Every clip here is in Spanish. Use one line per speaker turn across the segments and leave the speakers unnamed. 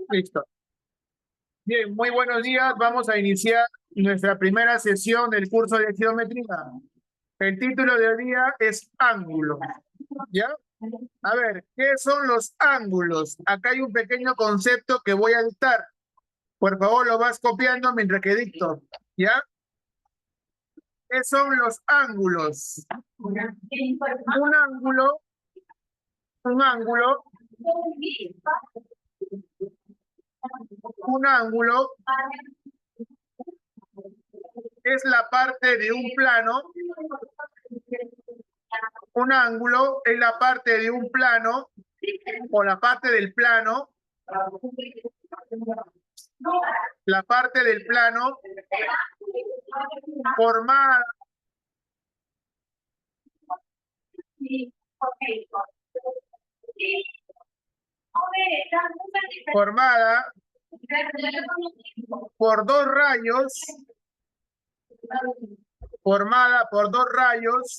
Listo. Bien, muy buenos días. Vamos a iniciar nuestra primera sesión del curso de geometría. El título del día es ángulo. ¿Ya? A ver, ¿qué son los ángulos? Acá hay un pequeño concepto que voy a dictar. Por favor, lo vas copiando mientras que dicto. ¿Ya? ¿Qué son los ángulos? Un ángulo, un ángulo es la parte de un plano. Un ángulo es la parte de un plano o la parte del plano, formada, formada por dos rayos, formada por dos rayos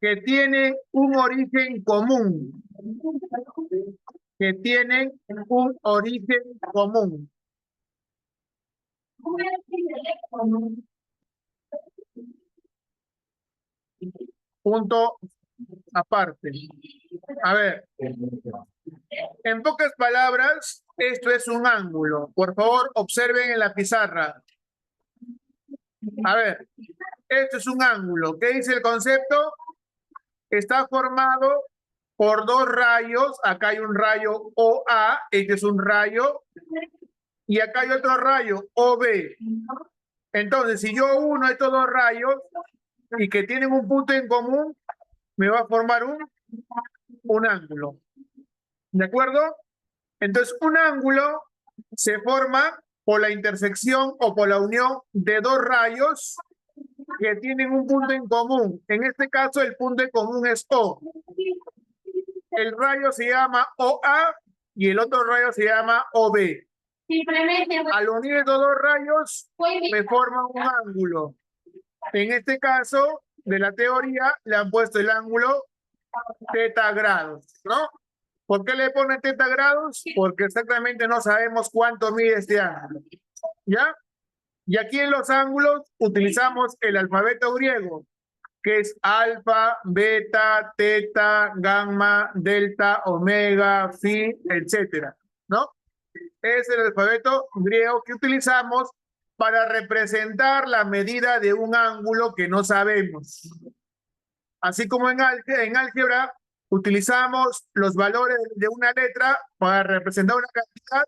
que tienen un origen común, que tienen un origen común. Punto aparte. A ver, en pocas palabras, esto es un ángulo. Por favor, observen en la pizarra. A ver, esto es un ángulo. ¿Qué dice el concepto? Está formado por dos rayos. Acá hay un rayo OA, este es un rayo, y acá hay otro rayo OB. Entonces, si yo uno estos dos rayos y que tienen un punto en común, me va a formar un ángulo. ¿De acuerdo? Entonces, un ángulo se forma por la intersección o por la unión de dos rayos que tienen un punto en común. En este caso, el punto en común es O. El rayo se llama OA y el otro rayo se llama OB. Al unir estos dos rayos, me forman un ángulo. En este caso, de la teoría, le han puesto el ángulo θ grados, ¿no? ¿Por qué le ponen θ grados? Porque exactamente no sabemos cuánto mide este ángulo. ¿Ya? Y aquí en los ángulos utilizamos el alfabeto griego, que es alfa, beta, teta, gamma, delta, omega, phi, etcétera, ¿no? Es el alfabeto griego que utilizamos para representar la medida de un ángulo que no sabemos. Así como en álgebra utilizamos los valores de una letra para representar una cantidad,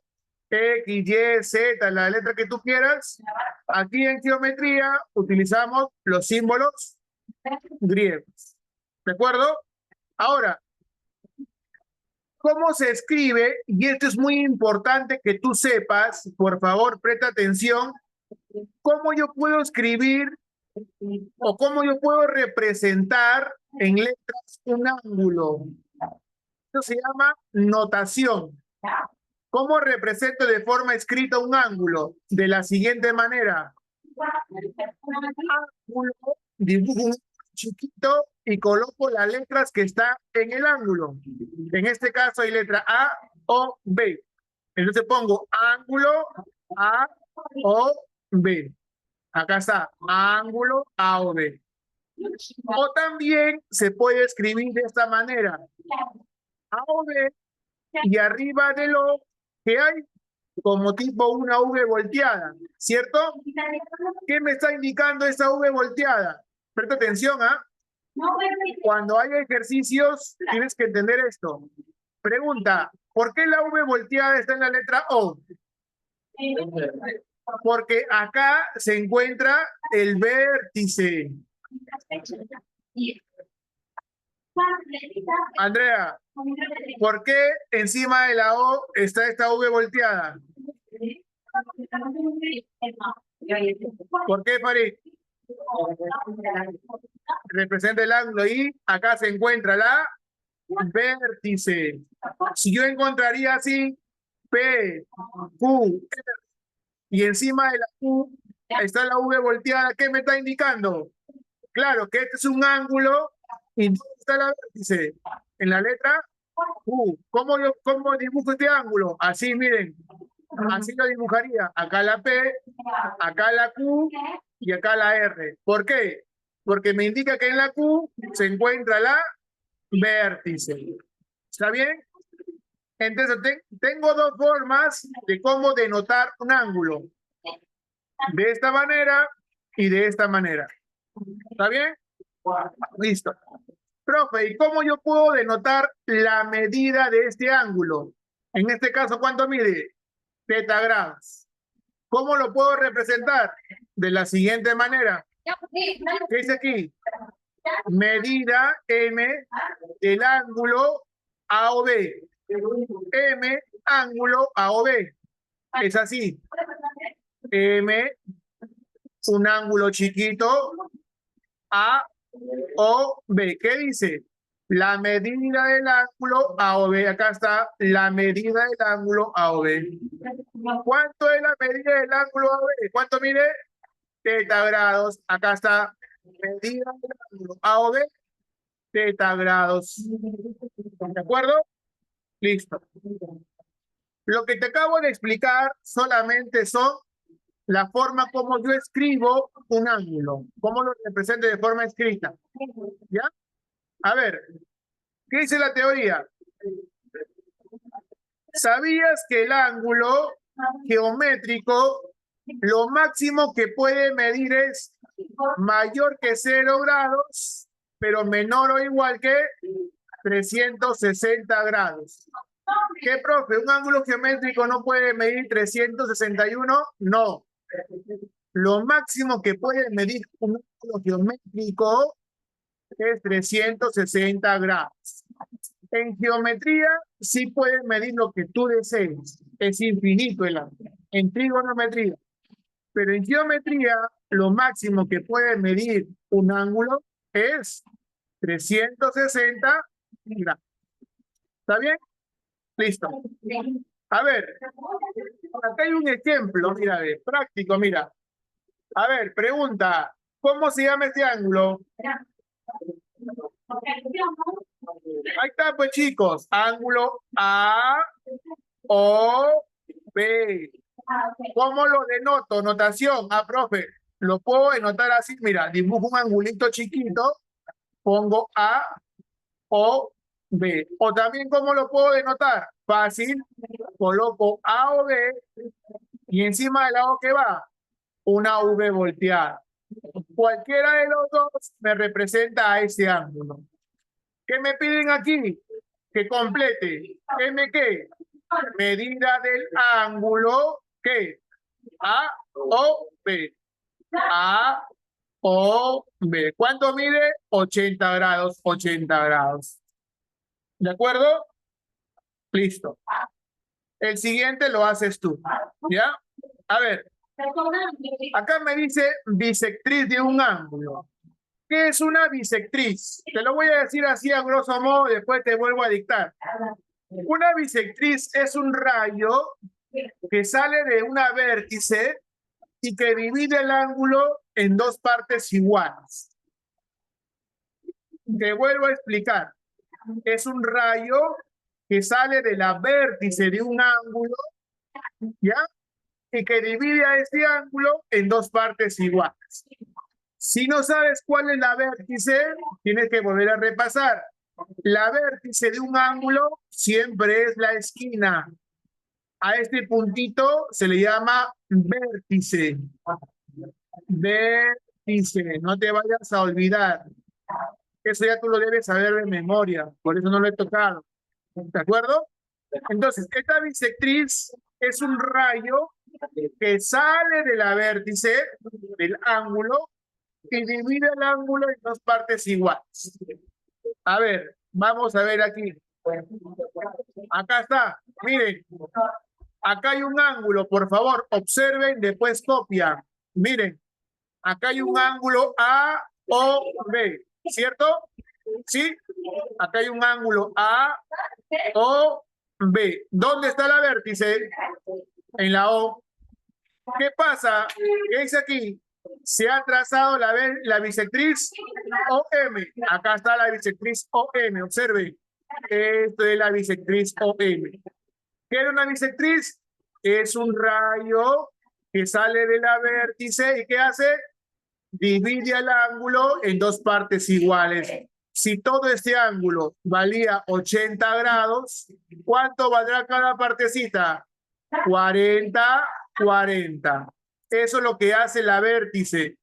X, Y, Z, la letra que tú quieras. Aquí en geometría utilizamos los símbolos griegos. ¿De acuerdo? Ahora, ¿cómo se escribe? Y esto es muy importante que tú sepas, por favor, presta atención. ¿Cómo yo puedo escribir o cómo yo puedo representar en letras un ángulo? Esto se llama notación. ¿Cómo represento de forma escrita un ángulo? De la siguiente manera. Ángulo, dibujo un chiquito y coloco las letras que están en el ángulo. En este caso hay letra A o B. Entonces pongo ángulo A o B. Acá está, ángulo A o B. O también se puede escribir de esta manera. A o B y arriba de lo que hay como tipo una V volteada, ¿cierto? ¿Qué me está indicando esa V volteada? Presta atención, ¿ah? Cuando hay ejercicios, tienes que entender esto. Pregunta, ¿por qué la V volteada está en la letra O? Porque acá se encuentra el vértice. Andrea, ¿por qué encima de la O está esta V volteada? ¿Por qué, Farid? Representa el ángulo y acá se encuentra la vértice. Si yo encontraría así P, Q, y encima de la Q está la V volteada, ¿qué me está indicando? Claro que este es un ángulo y ¿dónde está la vértice? En la letra Q. ¿Cómo dibujo este ángulo? Así, miren. Así lo dibujaría. Acá la P, acá la Q y acá la R. ¿Por qué? Porque me indica que en la Q se encuentra la vértice. ¿Está bien? Entonces, tengo dos formas de cómo denotar un ángulo. De esta manera y de esta manera. ¿Está bien? Listo. Profe, ¿y cómo yo puedo denotar la medida de este ángulo? En este caso, ¿cuánto mide? Teta grados. ¿Cómo lo puedo representar? De la siguiente manera. ¿Qué dice aquí? Medida M del ángulo AOB. M ángulo AOB. Es así. M, un ángulo chiquito, A o B. ¿Qué dice? La medida del ángulo AOB. Acá está la medida del ángulo AOB. ¿Cuánto es la medida del ángulo AOB? ¿Cuánto mide? Teta grados. Acá está medida del ángulo AOB, teta grados. ¿De acuerdo? Listo. Lo que te acabo de explicar solamente son la forma como yo escribo un ángulo, cómo lo represento de forma escrita. ¿Ya? A ver, ¿qué dice la teoría? ¿Sabías que el ángulo geométrico, lo máximo que puede medir es mayor que 0 grados, pero menor o igual que 360 grados? ¿Qué, profe? ¿Un ángulo geométrico no puede medir 361? No. Lo máximo que puede medir un ángulo geométrico es 360 grados. En geometría sí puedes medir lo que tú desees. Es infinito el ángulo. En trigonometría. Pero en geometría lo máximo que puede medir un ángulo es 360 grados. ¿Está bien? Listo. A ver, acá hay un ejemplo, mira, práctico, mira. A ver, pregunta, ¿cómo se llama este ángulo? Ahí está, pues chicos, ángulo A, O, B. ¿Cómo lo denoto? Notación. Ah, profe, lo puedo denotar así, mira, dibujo un angulito chiquito, pongo A, O, B. O también, ¿cómo lo puedo denotar? Fácil, coloco A o B y encima del lado que va, una V volteada. Cualquiera de los dos me representa a ese ángulo. ¿Qué me piden aquí? Que complete. ¿M qué? Medida del ángulo, ¿qué? A o B. A o B. ¿Cuánto mide? 80 grados, 80 grados. ¿De acuerdo? Listo. El siguiente lo haces tú. ¿Ya? A ver. Acá me dice bisectriz de un ángulo. ¿Qué es una bisectriz? Te lo voy a decir así a grosso modo, después te vuelvo a dictar. Una bisectriz es un rayo que sale de una vértice y que divide el ángulo en dos partes iguales. Te vuelvo a explicar. Es un rayo que sale de la vértice de un ángulo, ¿ya? Y que divide a este ángulo en dos partes iguales. Si no sabes cuál es la vértice, tienes que volver a repasar. La vértice de un ángulo siempre es la esquina. A este puntito se le llama vértice. Vértice, no te vayas a olvidar. Eso ya tú lo debes saber de memoria, por eso no lo he tocado. ¿De acuerdo? Entonces, esta bisectriz es un rayo que sale de la vértice del ángulo y divide el ángulo en dos partes iguales. A ver, vamos a ver aquí. Acá está, miren. Acá hay un ángulo, por favor, observen, después copian. Miren, acá hay un ángulo A, O, B, ¿cierto? ¿Sí? Acá hay un ángulo A, O, B. ¿Dónde está la vértice? En la O. ¿Qué pasa? ¿Qué dice aquí? Se ha trazado la bisectriz OM. Acá está la bisectriz OM, observen. Esto es la bisectriz OM. ¿Qué es una bisectriz? Es un rayo que sale de la vértice y ¿qué hace? Divide el ángulo en dos partes iguales. Si todo este ángulo valía 80 grados, ¿cuánto valdrá cada partecita? 40, 40. Eso es lo que hace la vértice.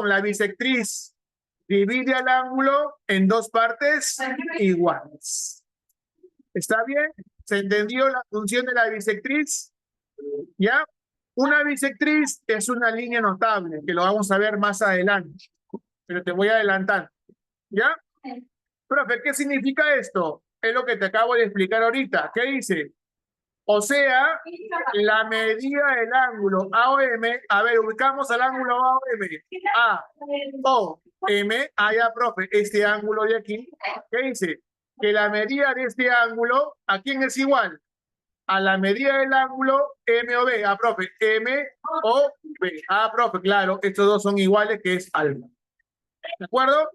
La bisectriz divide el ángulo en dos partes iguales. ¿Está bien? ¿Se entendió la función de la bisectriz? ¿Ya? Una bisectriz es una línea notable, que lo vamos a ver más adelante, pero te voy a adelantar. ¿Ya? Profe, ¿qué significa esto? Es lo que te acabo de explicar ahorita. ¿Qué dice? O sea, la medida del ángulo AOM, a ver, ubicamos al ángulo AOM, AOM, ya, profe, este ángulo de aquí, ¿qué dice? Que la medida de este ángulo, ¿a quién es igual? A la medida del ángulo MOB, profe, MOB, profe, claro, estos dos son iguales, que es alfa. ¿De acuerdo?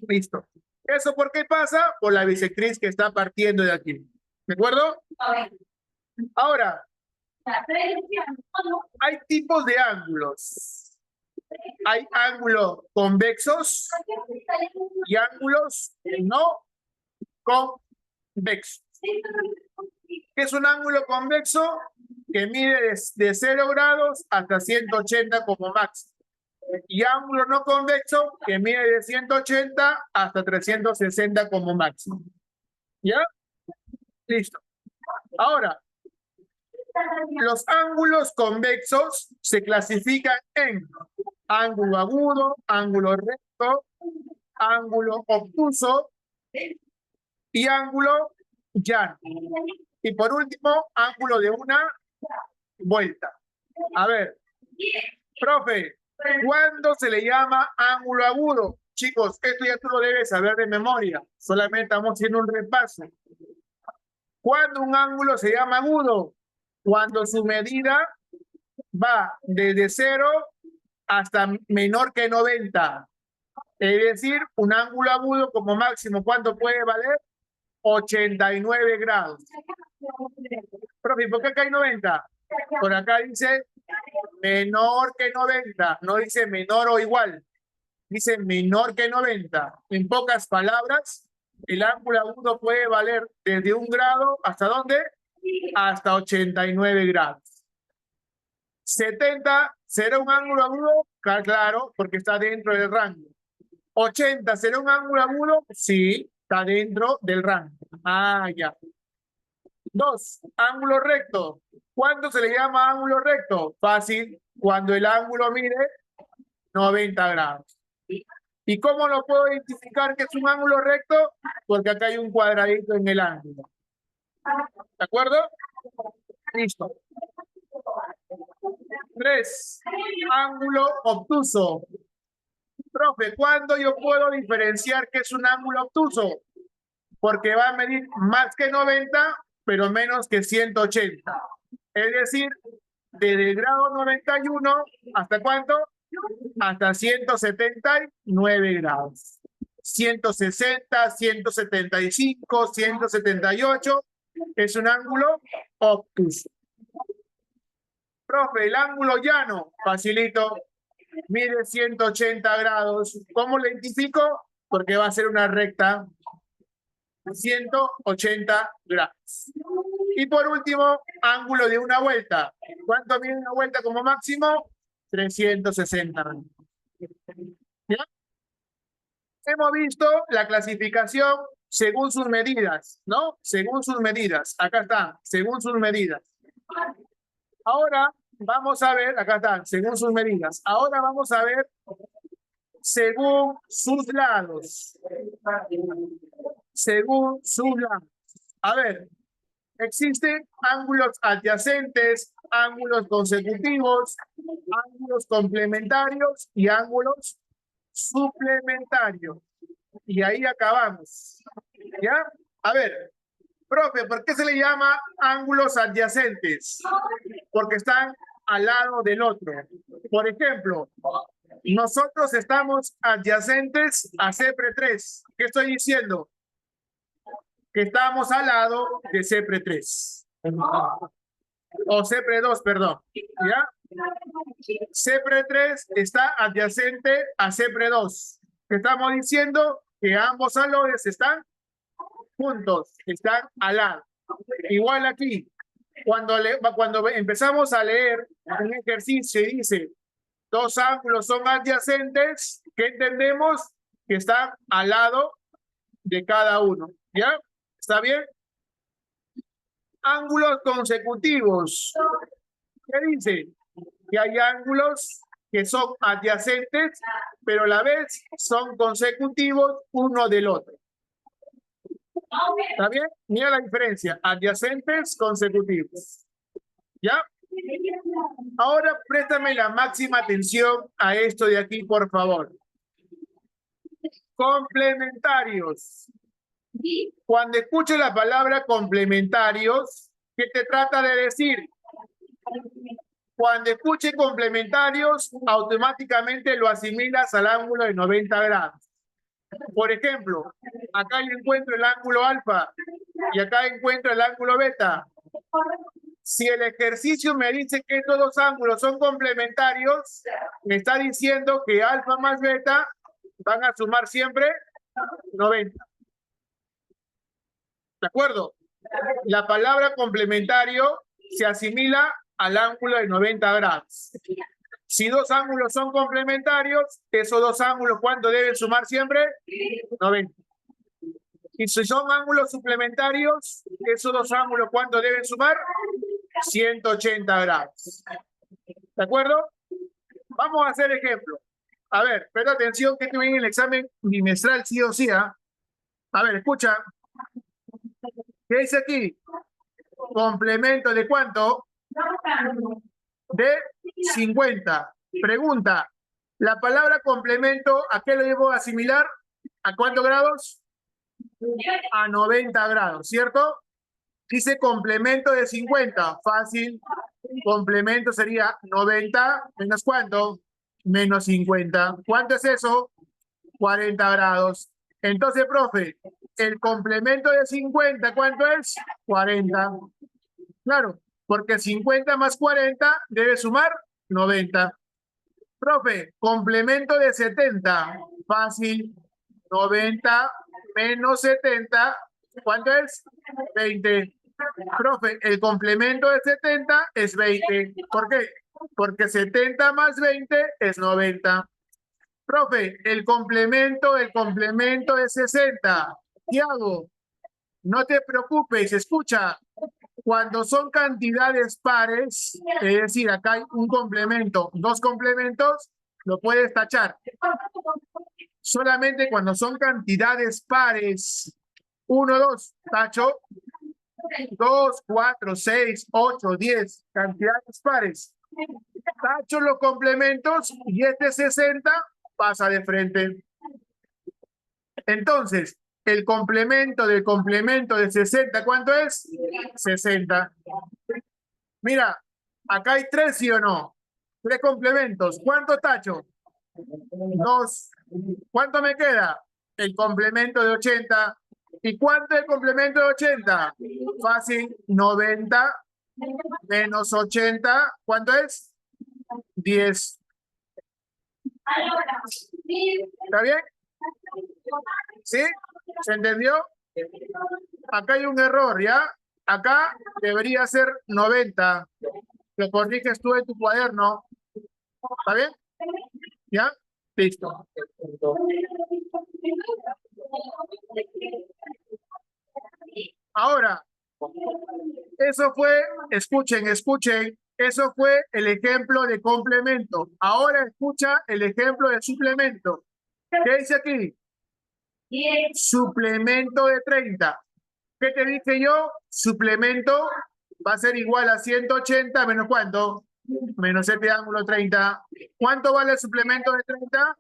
Listo. ¿Eso por qué pasa? Por la bisectriz que está partiendo de aquí. ¿De acuerdo? Ahora, hay tipos de ángulos. Hay ángulos convexos y ángulos no convexos. ¿Qué es un ángulo convexo? Que mide de 0 grados hasta 180 como máximo. Y ángulo no convexo que mide de 180 hasta 360 como máximo. ¿Ya? Listo. Ahora, los ángulos convexos se clasifican en ángulo agudo, ángulo recto, ángulo obtuso y ángulo llano. Y por último, ángulo de una vuelta. A ver, profe, ¿cuándo se le llama ángulo agudo? Chicos, esto ya tú lo debes saber de memoria. Solamente estamos haciendo un repaso. ¿Cuándo un ángulo se llama agudo? Cuando su medida va desde 0 hasta menor que 90. Es decir, un ángulo agudo como máximo, ¿cuánto puede valer? 89 grados. Profe, ¿por qué acá hay 90? Por acá dice menor que 90, no dice menor o igual, dice menor que 90. En pocas palabras, el ángulo agudo puede valer desde 1 grado, ¿hasta dónde? Hasta 89 grados. 70 será un ángulo agudo, claro, porque está dentro del rango. 80 será un ángulo agudo, sí, está dentro del rango. Ya. 2, ángulo recto. ¿Cuándo se le llama ángulo recto? Fácil, cuando el ángulo mide 90 grados. ¿Y cómo lo puedo identificar que es un ángulo recto? Porque acá hay un cuadradito en el ángulo. ¿De acuerdo? Listo. 3, ángulo obtuso. Profe, ¿cuándo yo puedo diferenciar que es un ángulo obtuso? Porque va a medir más que 90, pero menos que 180. Es decir, desde el grado 91, ¿hasta cuánto? Hasta 179 grados. 160, 175, 178 es un ángulo obtuso. Profe, el ángulo llano, facilito, mide 180 grados. ¿Cómo lo identifico? Porque va a ser una recta 180 grados. Y por último, ángulo de una vuelta. ¿Cuánto mide una vuelta como máximo? 360. ¿Ya? Hemos visto la clasificación según sus medidas, ¿no? Según sus medidas. Acá está, según sus medidas. Ahora vamos a ver, acá están, según sus medidas. Ahora vamos a ver según sus lados. Según sus lados. A ver, existen ángulos adyacentes, ángulos consecutivos, ángulos complementarios y ángulos suplementarios. Y ahí acabamos. ¿Ya? A ver, profe, ¿por qué se le llama ángulos adyacentes? Porque están al lado del otro. Por ejemplo, nosotros estamos adyacentes a CEPRE 3. ¿Qué estoy diciendo? que estamos al lado de CEPRE3. O CEPRE2, perdón. ¿Ya? CEPRE3 está adyacente a CEPRE2. Estamos diciendo que ambos salones están juntos, están al lado. Igual aquí, cuando empezamos a leer un ejercicio y dice dos ángulos son adyacentes, ¿qué entendemos? Que están al lado de cada uno. ¿Ya? ¿Está bien? Ángulos consecutivos. ¿Qué dice? Que hay ángulos que son adyacentes, pero a la vez son consecutivos uno del otro. ¿Está bien? Mira la diferencia. Adyacentes, consecutivos. ¿Ya? Ahora préstame la máxima atención a esto de aquí, por favor. Complementarios. Cuando escuches la palabra complementarios, ¿qué te trata de decir? Cuando escuche complementarios, automáticamente lo asimilas al ángulo de 90 grados. Por ejemplo, acá yo encuentro el ángulo alfa y acá encuentro el ángulo beta. Si el ejercicio me dice que estos dos ángulos son complementarios, me está diciendo que alfa más beta van a sumar siempre 90. ¿De acuerdo? La palabra complementario se asimila al ángulo de 90 grados. Si dos ángulos son complementarios, esos dos ángulos, ¿cuánto deben sumar siempre? 90. Y si son ángulos suplementarios, esos dos ángulos, ¿cuánto deben sumar? 180 grados. ¿De acuerdo? Vamos a hacer ejemplo. A ver, presta atención que esto viene en el examen bimestral, sí o sí. A ver, escucha. ¿Qué dice aquí? Complemento de ¿cuánto? De 50. Pregunta, ¿la palabra complemento a qué lo debo asimilar? ¿A cuántos grados? A 90 grados, ¿cierto? Dice complemento de 50. Fácil. Complemento sería 90 menos ¿cuánto? Menos 50. ¿Cuánto es eso? 40 grados. Entonces, profe, el complemento de 50, ¿cuánto es? 40. Claro, porque 50 más 40 debe sumar 90. Profe, complemento de 70. Fácil. 90 menos 70, ¿cuánto es? 20. Profe, el complemento de 70 es 20. ¿Por qué? Porque 70 más 20 es 90. Profe, el complemento de 60. ¿Qué hago? No te preocupes, escucha. Cuando son cantidades pares, es decir, acá hay un complemento, dos complementos, lo puedes tachar. Solamente cuando son cantidades pares, 1, 2, tacho. 2, 4, 6, 8, 10, cantidades pares. Tacho los complementos y este 60 pasa de frente. Entonces, el complemento del complemento de 60, ¿cuánto es? 60. Mira, acá hay 3, ¿sí o no? 3 complementos. ¿Cuánto tacho? 2. ¿Cuánto me queda? El complemento de 80. ¿Y cuánto es el complemento de 80? Fácil, 90 menos 80. ¿Cuánto es? 10. ¿Está bien? ¿Sí? ¿Se entendió? Acá hay un error, ¿ya? Acá debería ser 90. Lo corriges tú en tu cuaderno. ¿Está bien? ¿Ya? Listo. Ahora, eso fue, escuchen, eso fue el ejemplo de complemento. Ahora escucha el ejemplo de suplemento. ¿Qué dice aquí? Suplemento de 30. ¿Qué te dije yo? Suplemento va a ser igual a 180 menos ¿cuánto? Menos este ángulo 30. ¿Cuánto vale el suplemento de 30?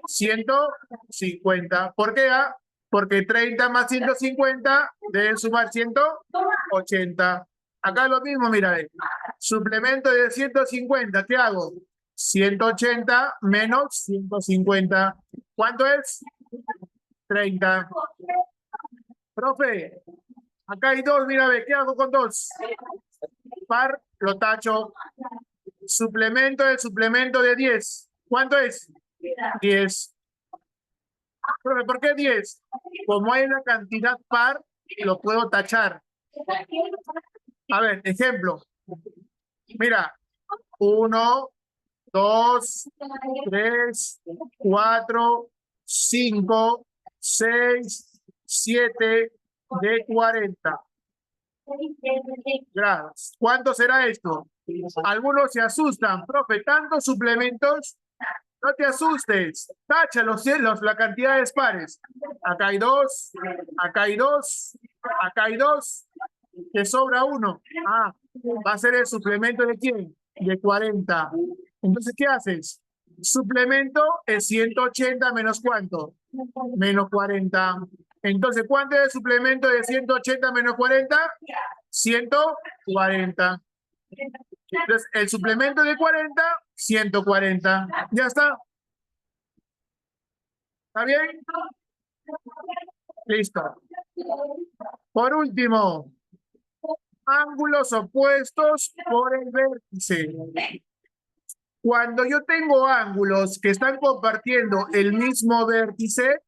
150. ¿Por qué? Porque 30 más 150 deben sumar 180. Acá lo mismo, mira. Suplemento de 150, ¿qué hago? 180 menos 150. ¿Cuánto es? 30. Profe, acá hay dos, mira, ve, ¿qué hago con dos? Par, lo tacho. Suplemento del suplemento de 10. ¿Cuánto es? 10. Profe, ¿por qué 10? Como hay una cantidad par, lo puedo tachar. A ver, ejemplo. Mira, 1, 2, 3, 4, 5, 6, 7 de 40 grados. ¿Cuánto será esto? Algunos se asustan, profe, tantos suplementos. No te asustes, tacha la cantidad de pares. Acá hay dos, acá hay dos, acá hay dos, te sobra uno. Ah, va a ser el suplemento de quién? De 40. Entonces, ¿qué haces? Suplemento es 180 menos ¿cuánto? Menos 40. Entonces, ¿cuánto es el suplemento de 180 menos 40? 140. Entonces, el suplemento de 40, 140. Ya está. ¿Está bien? Listo. Por último, ángulos opuestos por el vértice. Cuando yo tengo ángulos que están compartiendo el mismo vértice,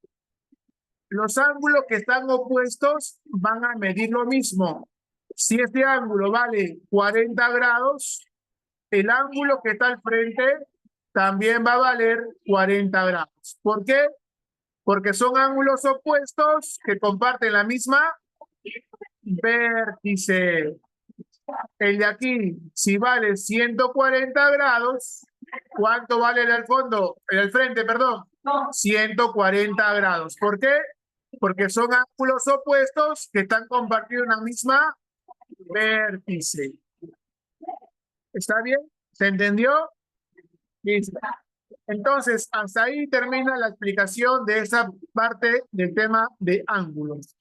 los ángulos que están opuestos van a medir lo mismo. Si este ángulo vale 40 grados, el ángulo que está al frente también va a valer 40 grados. ¿Por qué? Porque son ángulos opuestos que comparten la misma vértice. El de aquí, si vale 140 grados, ¿cuánto vale el del fondo? El del frente, perdón. 140 grados. ¿Por qué? Porque son ángulos opuestos que están compartiendo una misma vértice. ¿Está bien? ¿Se entendió? Listo. Entonces, hasta ahí termina la explicación de esa parte del tema de ángulos.